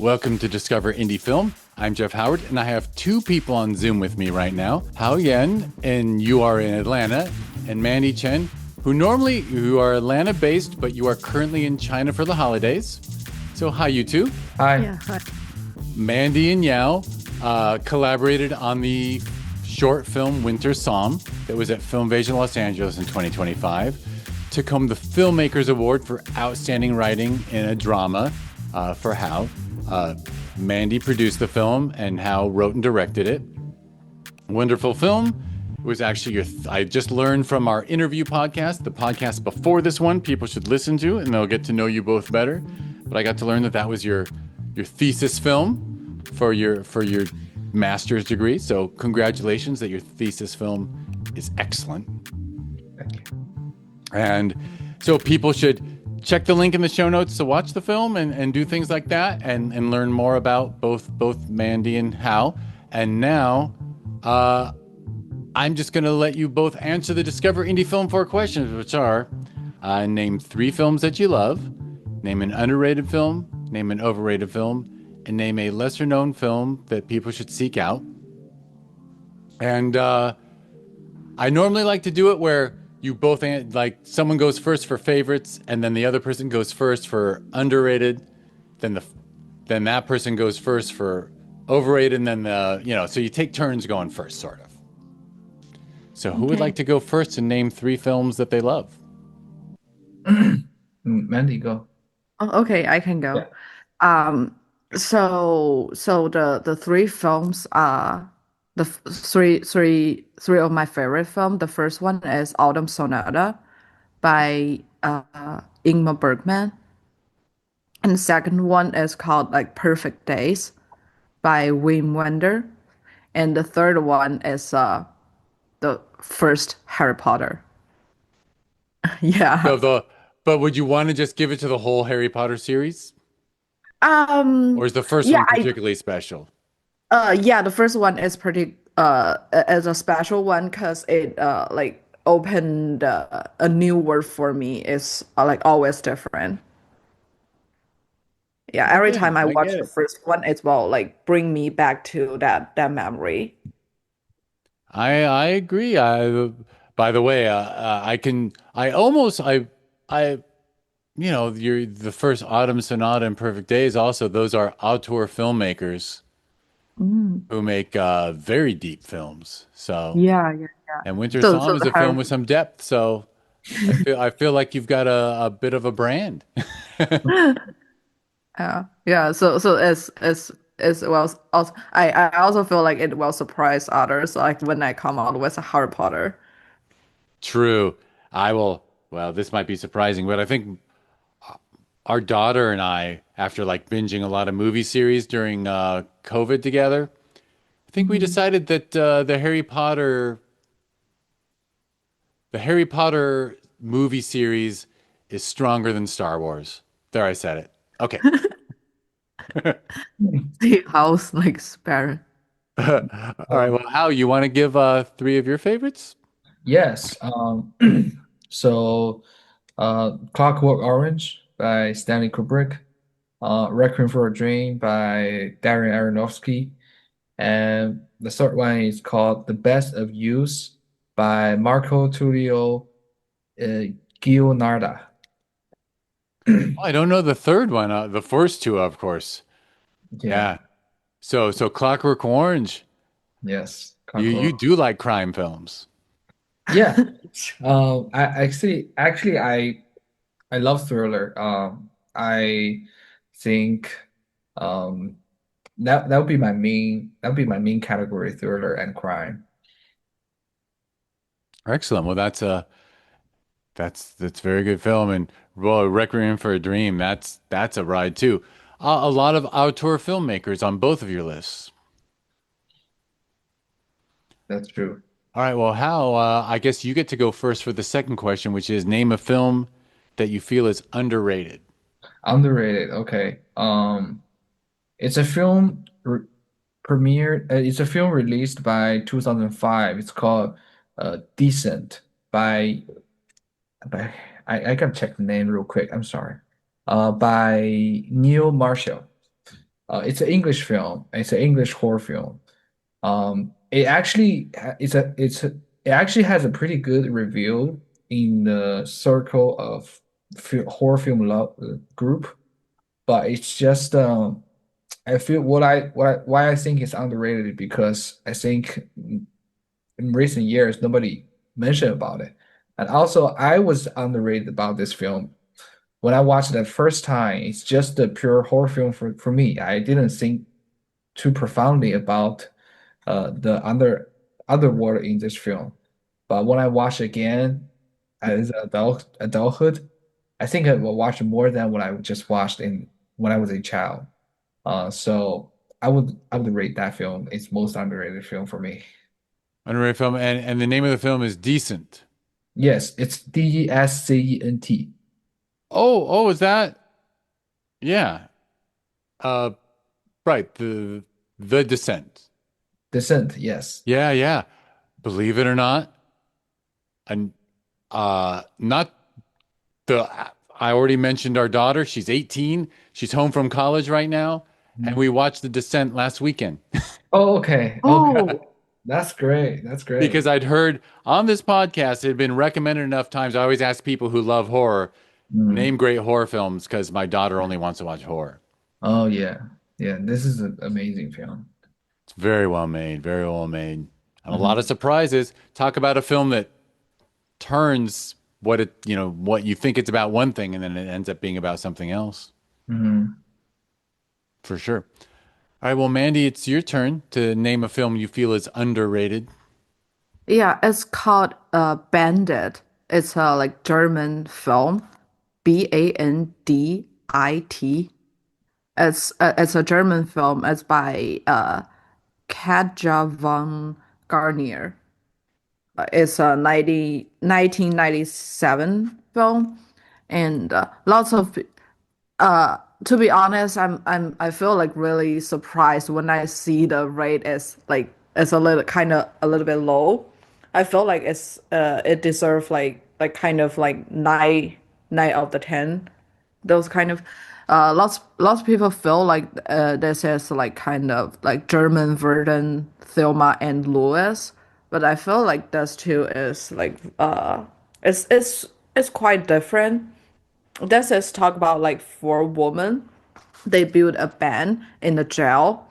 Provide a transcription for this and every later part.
Welcome to Discover Indie Film. I'm Jeff Howard, and I have two people on Zoom with me right now. Hao Yan, and you are in Atlanta, and Mandy Chen, who are Atlanta-based, but you are currently in China for the holidays. So hi, you two. Hi. Yeah, hi. Mandy and Yao collaborated on the short film Winter Psalm that was at Filmmakers Los Angeles in 2025. Took home the Filmmakers Award for Outstanding Writing in a Drama for Hao. Mandy produced the film and Hao wrote and directed it. Wonderful film. It was actually I just learned from our interview podcast, the podcast before this one, people should listen to, and they'll get to know you both better. But I got to learn that was your thesis film for your master's degree. So congratulations that your thesis film is excellent. Thank you. And so people should check the link in the show notes to watch the film and do things like that and learn more about both Mandy and Hao. And now I'm just going to let you both answer the Discover Indie Film 4 questions, which are name 3 films that you love, name an underrated film, name an overrated film, and name a lesser known film that people should seek out. And I normally like to do it where you both, like, someone goes first for favorites, and then the other person goes first for underrated, then that person goes first for overrated, and then so you take turns going first, sort of. So who would like to go first and name 3 films that they love? Mandy, go. Oh, okay, I can go. Yeah. So the 3 films are three of my favorite film. The first one is Autumn Sonata by Ingmar Bergman, and the second one is called like Perfect Days by Wim Wenders, and the third one is the first Harry Potter. Yeah. But would you want to just give it to the whole Harry Potter series? Or is the first Yeah, one particularly special? yeah, the first one is pretty as a special one because it like opened a new world for me. It's like always different. Yeah, every Okay, time I I watch get the it. first one, it will like bring me back to that memory. I agree. By the way, you're the first Autumn Sonata and Perfect Days. Also, those are auteur filmmakers Mm. who make very deep films. So, Yeah, yeah, yeah. and Winter So Psalm is the a film with some depth. So, I feel like you've got a bit of a brand. yeah, yeah. So it's well also I also feel like it will surprise others like when I come out with a Harry Potter. True. I will. Well, this might be surprising, but I think our daughter and I, after like binging a lot of movie series during COVID together, I think we Mhm. decided that the Harry Potter movie series is stronger than Star Wars. There, I said it. Okay. The house like spare. All right. Well, Hal, you want to give 3 of your favorites? Yes. So, Clockwork Orange by Stanley Kubrick, Requiem for a Dream by Darren Aronofsky, and the third one is called The Best of Use by Marco Tullio Gionnarda. Oh, I don't know the third one. The first 2, of course. Yeah. Yeah. So Clockwork Orange. Yes. You Clockwork. do like crime films. Yeah. I love thriller. I think um that would be my main category, thriller and crime. Excellent. Well, that's very good film, and well, Requiem for a Dream. That's a ride too. A lot of auteur filmmakers on both of your lists. That's true. All right. Well, Hal, I guess you get to go first for the second question, which is name a film that you feel is underrated. Underrated. Okay. It's a film re premiered. It's a film released by 2005. It's called Decent by by I gotta check the name real quick. I'm sorry. By Neil Marshall. It's an English film. It's an English horror film. It actually it actually has a pretty good review in the circle of horror film love group, but it's just I feel why I think it's underrated because I think in recent years nobody mentioned about it, and also I was underrated about this film. When I watched it the first time, it's just a pure horror film for me. I didn't think too profoundly about the other world in this film. But when I watch again as adulthood, I think I will watch more than what I just watched in when I was a child. So I would rate that film its most underrated film for me. Underrated film, and the name of the film is Decent. Yes, it's Descent. Oh, is that? Yeah. Uh, right. The Descent. Descent, yes. Yeah, yeah. Believe it or not, and not the. I already mentioned our daughter. She's 18. She's home from college right now, and we watched The Descent last weekend Oh, okay. Okay. Oh, That's great. That's because great. I'd heard on this podcast it had been recommended enough times. I always ask people who love horror, Mm. name great horror films because my daughter only wants to watch horror. Oh yeah. Yeah, this is an amazing film. It's very well made, very well made, and a lot of Hmm. surprises. Talk about a film that turns what you think it's about one thing and then it ends up being about something else. Hmm. For sure. All right, well, Mandy, it's your turn to name a film you feel is underrated. yeah, it's called Bandit. It's a like German film, Bandit. It's a German film. It's by Katja von Garnier. It's a 1997 film, and lots of to be honest, I feel like really surprised when I see the rate is like it's a little kind of a little bit low. I feel like it deserves like kind of like nine out of the 10. Those kind of lots of people feel like this is like kind of like German version Thelma and Louis, but I feel like this too is like it's quite different. This is talk about like four women. They built a band in the jail,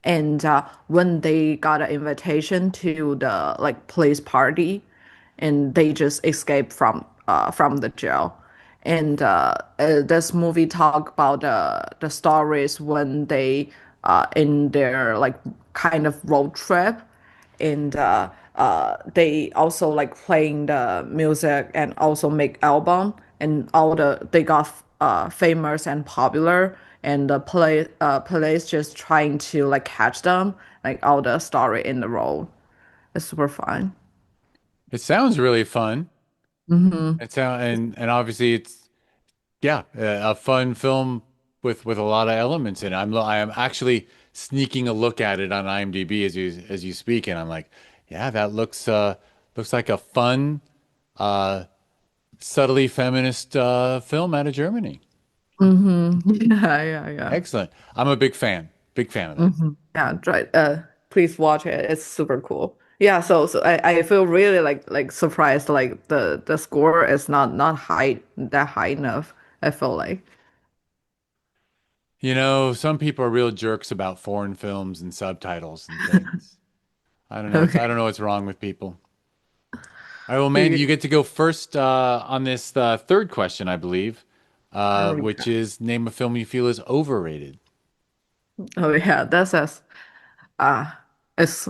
and when they got an invitation to the like police party, and they just escaped from the jail. And this movie talk about the stories when they in their like kind of road trip, and they also like playing the music and also make album, and all they got famous and popular, and the police just trying to like catch them, like all the story in the road. It's super fun. It sounds really fun. Mm-hmm. And obviously it's yeah, a fun film with a lot of elements in it. I am actually sneaking a look at it on IMDb as you speak, and I'm like, yeah, that looks like a fun, uh, subtly feminist film out of Germany. Mm-hmm. Yeah, yeah, yeah. Excellent. I'm a big fan of that. Mm-hmm. Yeah, right. Please watch it. It's super cool. Yeah, so I feel really like surprised like the score is not high that high enough. I feel like. You know, some people are real jerks about foreign films and subtitles and things. I Okay. don't know what's wrong with people. All right, well, Mandy, You you get to go first on this third question, I believe, oh which yeah. is name a film you feel is overrated. Oh yeah, that's as uh it's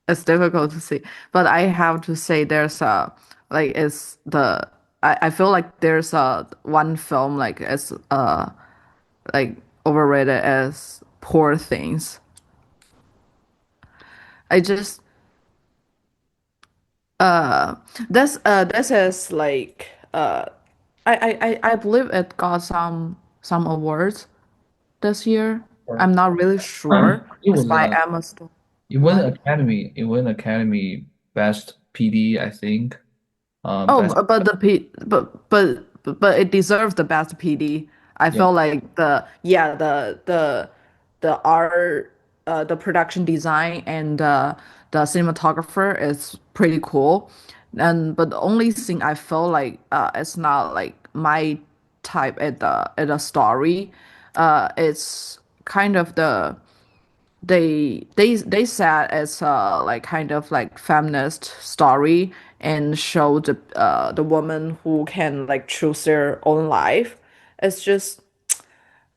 it's difficult to see. But I have to say there's like it's the I feel like there's one film like it's like overrated as Poor Things. I just uh this is like I believe it got some awards this year. Or I'm not really sure. it It's was by Emma Stone. What? It won Academy Best PD, I think. Oh, Best but the P but it deserves the best PD. I yeah. feel like the yeah the the art, the production design, and the cinematographer is pretty cool. And but the only thing I feel like it's not like my type at the story. It's kind of they said it's like kind of like feminist story and show the woman who can like choose their own life. It's just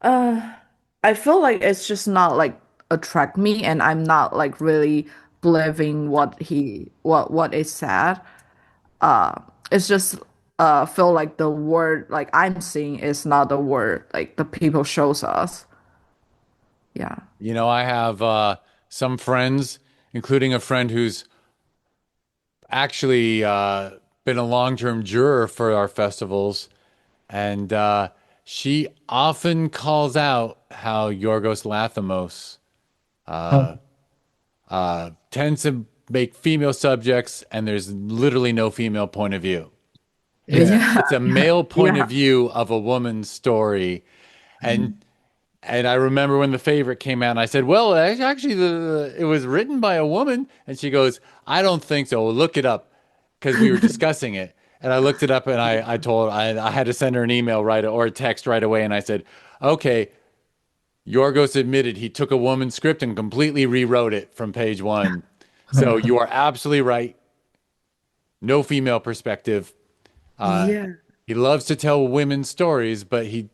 I feel like it's just not like attract me, and I'm not like really believing what it said. Uh, it's just feel like the word like I'm seeing is not the word like the people shows us. Yeah. I have some friends, including a friend who's actually been a long-term juror for our festivals, and she often calls out how Yorgos Lanthimos Huh. tends to make female subjects, and there's literally no female point of view. It's Yeah. Yeah. it's a male point of Yeah. view of a woman's story, and Mhm. and I remember when The Favorite came out, and I said, "Well, actually, it was written by a woman." And she goes, "I don't think so. Well, look it up," because we were discussing it. And I looked it up, and I had to send her an email right or a text right away, and I said, "Okay, Yorgos admitted he took a woman's script and completely rewrote it from page one. So you are absolutely right. No female perspective. Uh, Yeah. he loves to tell women's stories, but he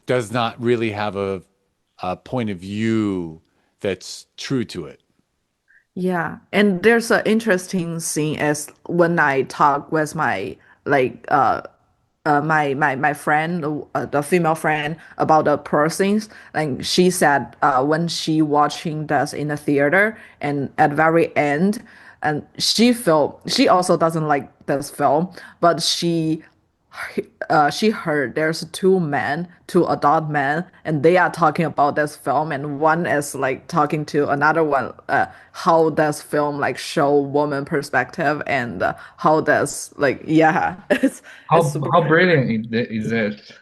does not really have a point of view that's true to it." Yeah, and there's an interesting thing as when I talk with my like my friend, the female friend about the persons. Like she said, when she watching this in the theater, and at very end, and she also doesn't like this film, but she heard there's two adult men, and they are talking about this film, and one is like talking to another one, how does film like show woman perspective, and how does like yeah, it's super How brilliant is it?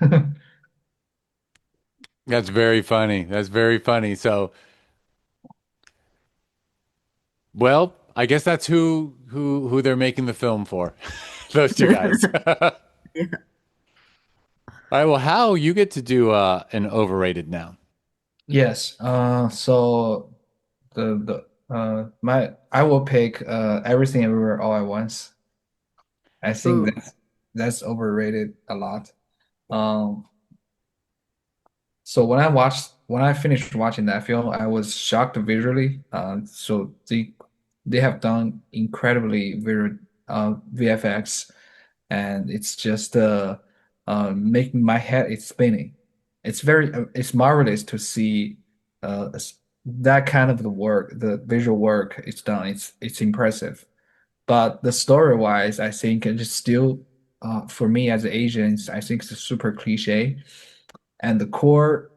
That's very funny. That's very funny. So, well, I guess that's who they're making the film for. Those two guys. All yeah. right. Well, how you get to do an overrated now? Yes. So my I will pick Everything Everywhere All at Once. I think Ooh. that's overrated a lot. Um, so when I finished watching that film, I was shocked visually. So they have done incredibly visual VFX, and it's just making my head is spinning. It's marvelous to see that kind of the work, the visual work it's done. It's impressive. But the story wise, I think it's still for me as an Asian, I think it's super cliche. And the core,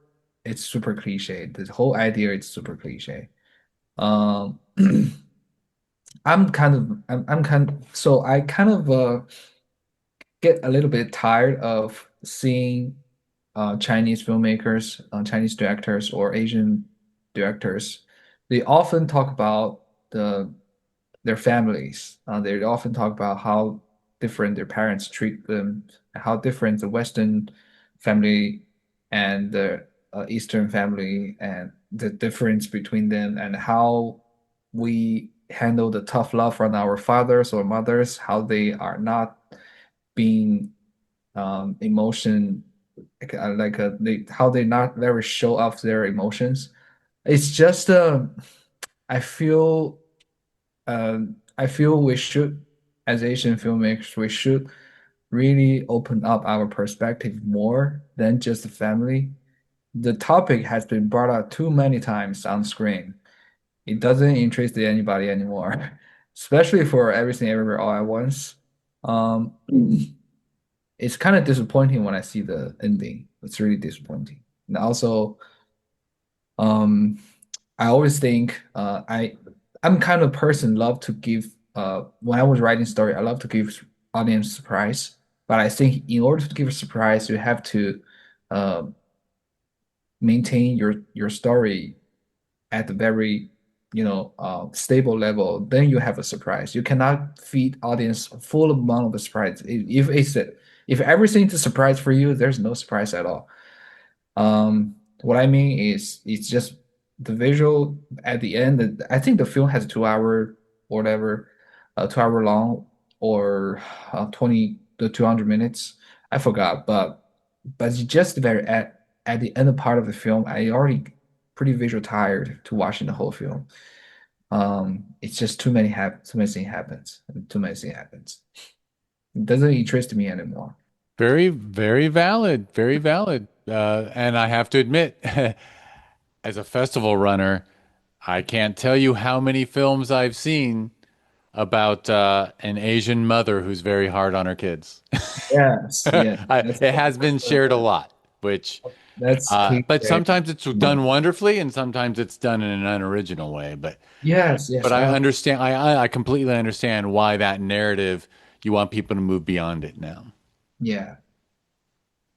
it's super cliche. The whole idea is super cliche. Um, so I kind of get a little bit tired of seeing Chinese filmmakers, Chinese directors, or Asian directors. They often talk about their families. They often talk about how different their parents treat them, how different the Western family and the Eastern family, and the difference between them, and how we handle the tough love from our fathers or mothers, how they are not being emotion how they not very show off their emotions. It's just I feel I feel we should, as Asian filmmakers, we should really open up our perspective more than just the family. The topic has been brought up too many times on screen. It doesn't interest anybody anymore, especially for Everything Everywhere All at Once. Um, it's kind of disappointing when I see the ending. It's really disappointing. And also, um, I always think I'm kind of person love to give when I was writing story, I love to give audience surprise. But I think in order to give a surprise, you have to uh, maintain your story at the very stable level, then you have a surprise. You cannot feed audience full amount of the surprise. If everything's a surprise for you, there's no surprise at all. What I mean is it's just the visual at the end. I think the film has 2 hour or whatever, 2 hour long or 20 to 200 minutes. I forgot, but it's just very at the end part of the film, I already pretty visual tired to watching the whole film. It's just too many things happens. Too many things happens. It doesn't interest me anymore. Very, very valid. Very valid. And I have to admit, as a festival runner, I can't tell you how many films I've seen about an Asian mother who's very hard on her kids. Yes, yeah, It has been shared a lot, which, that's but cliche. sometimes it's done wonderfully, and sometimes it's done in an unoriginal way. Yes, yes, But I understand. I completely understand why that narrative you want people to move beyond it now. yeah.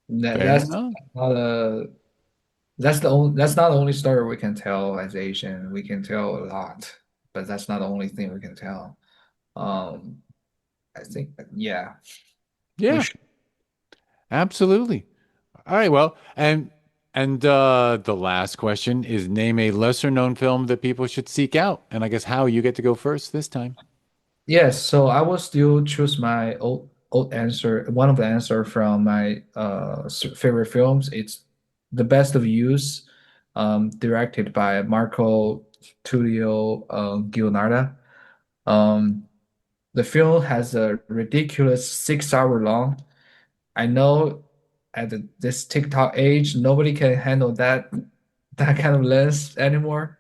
Fair That's enough. not a that's not the only story we can tell as Asian. We can tell a lot, but that's not the only thing we can tell. Um, I think yeah, we Yeah, should. absolutely. All right. Well, and the last question is name a lesser known film that people should seek out. And I guess how you get to go first this time. Yes, so I will still choose my old answer. One of the answer from my favorite films. It's The Best of Use, directed by Marco Tullio Giovanardi. Um, the film has a ridiculous 6 hour long. I know at this TikTok age, nobody can handle that kind of length anymore.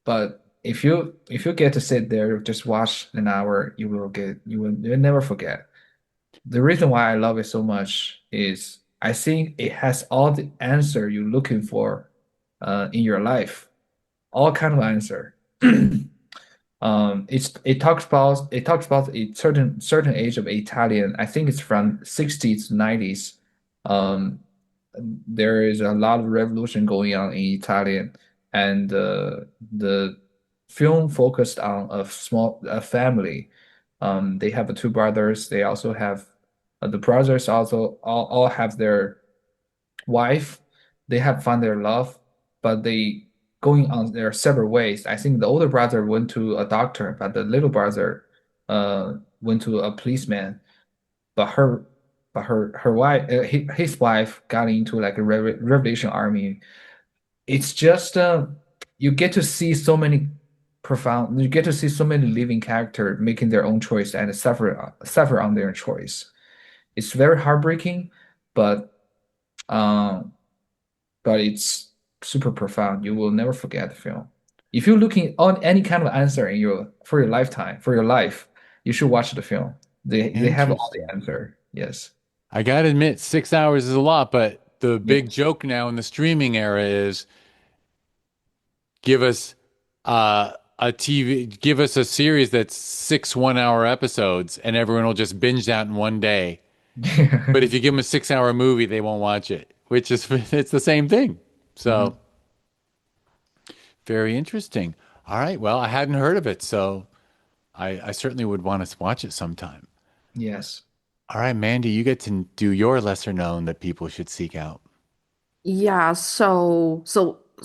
But if you get to sit there, just watch an hour, you'll never forget. The reason why I love it so much is I think it has all the answer you're looking for in your life, all kind of answer. It talks about a certain age of Italian. I think it's from 60s to 90s. Um, there is a lot of revolution going on in Italian, and the film focused on a family. They have two brothers. They also have the brothers also all have their wife. They have found their love, but they going on their several ways. I think the older brother went to a doctor, but the little brother went to a policeman. But her wife, his wife, got into like a revolution army. It's just you get to see so many profound. You get to see so many living character making their own choice and suffer on their choice. It's very heartbreaking, but um, but it's super profound. You will never forget the film. If you're looking on any kind of answer in your for your lifetime, for your life, you should watch the film. They have all the Interesting. answer. Yes. I gotta admit, 6 hours is a lot, but the big Yes. joke now in the streaming era is give us give us a series that's 6 1 hour episodes, and everyone will just binge that in one day. But if you give them a 6 hour movie, they won't watch it, which is it's the same thing. Mhm. So very interesting. All right, well, I hadn't heard of it, so I certainly would want to watch it sometime. Yes. All right, Mandy, you get to do your lesser known that people should seek out. Yeah, so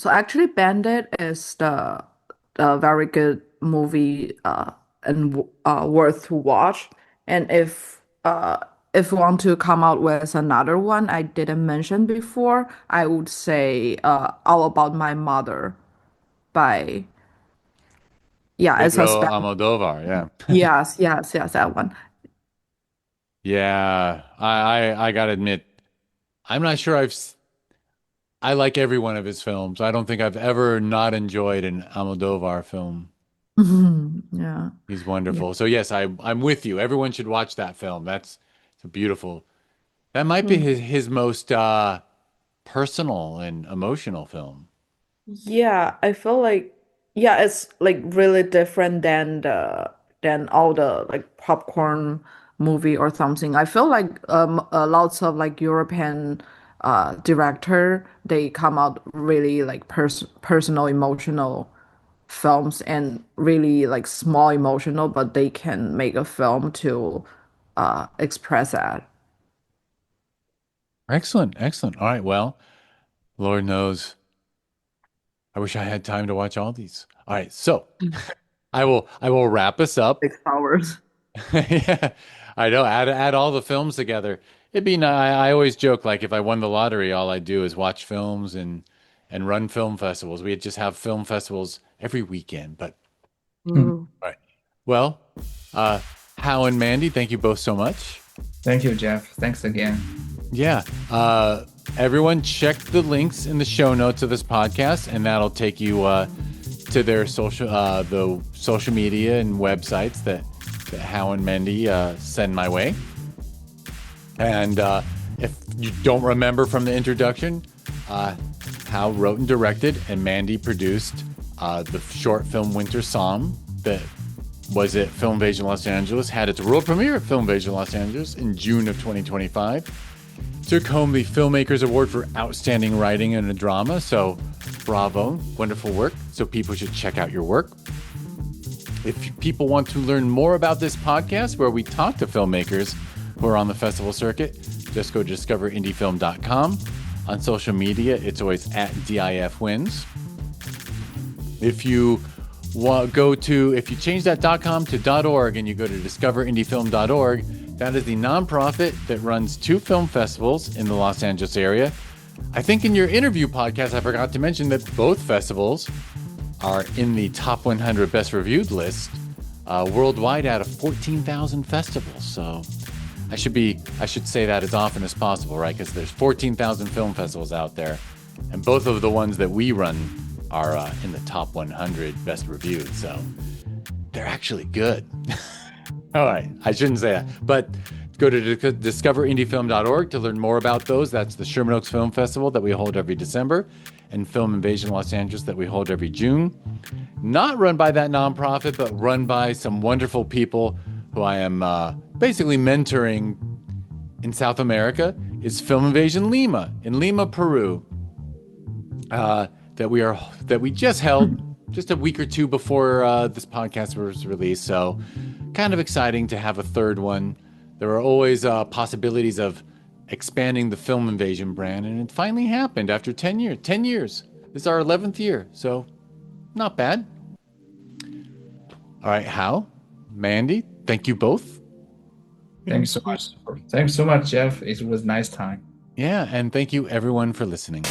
actually Bandit is the very good movie and worth to watch. And if you want to come out with another one I didn't mention before, I would say All About My Mother by it's a Pedro Spanish. Almodovar, yeah. Yes, that one. Yeah, I gotta admit, I'm not sure I like every one of his films. I don't think I've ever not enjoyed an Almodovar film. Yeah. He's Yeah. wonderful. So yes, I'm with you. Everyone should watch that film. It's a beautiful. That might be Mm. his most personal and emotional film. Yeah, I feel like it's like really different than all the like popcorn movie or something. I feel like lots of like European director, they come out really like personal, emotional films and really like small emotional, but they can make a film to express that. Excellent, excellent. All right, well, Lord knows, I wish I had time to watch all these. All right, so I will wrap us up. 6 hours. Yeah, I know. Add all the films together. It'd be nice. I always joke like if I won the lottery, all I'd do is watch films and run film festivals. We'd just have film festivals every weekend. But Ooh. all right. Well, uh, Hao and Mandy, thank you both so much. Thank you, Jeff. Thanks again. Yeah. Everyone check the links in the show notes of this podcast, and that'll take you to their the social media and websites that Hao and Mandy send my way. And if you don't remember from the introduction, Hao wrote and directed, and Mandy produced the short film Winter Song that was at Film Invasion Los Angeles, had its world premiere at Film Invasion Los Angeles in June of 2025. Took home the Filmmakers Award for Outstanding Writing in a Drama. So, bravo, wonderful work. So, people should check out your work. If people want to learn more about this podcast, where we talk to filmmakers who are on the festival circuit, just go to discoverindiefilm.com. On social media, it's always at DIFwins. If you change that .com to .org and you go to discoverindiefilm.org, that is the nonprofit that runs 2 film festivals in the Los Angeles area. I think in your interview podcast, I forgot to mention that both festivals are in the top 100 best reviewed list worldwide out of 14,000 festivals. So I should say that as often as possible, right? Because there's 14,000 film festivals out there, and both of the ones that we run are in the top 100 best reviewed. So they're actually good. All right, I shouldn't say that, but go to discoverindiefilm.org to learn more about those. That's the Sherman Oaks Film Festival that we hold every December, and Film Invasion Los Angeles that we hold every June. Not run by that nonprofit, but run by some wonderful people who I am basically mentoring in South America. Is Film Invasion Lima in Lima, Peru, that we just held just a week or two before this podcast was released. So kind of exciting to have a third one. There are always possibilities of expanding the Film Invasion brand, and it finally happened after 10 years. 10 years. This is our 11th year, so not bad. All right, Hao, Mandy, thank you both. Thanks so much. Thanks so much, Jeff. It was a nice time. Yeah, and thank you everyone for listening.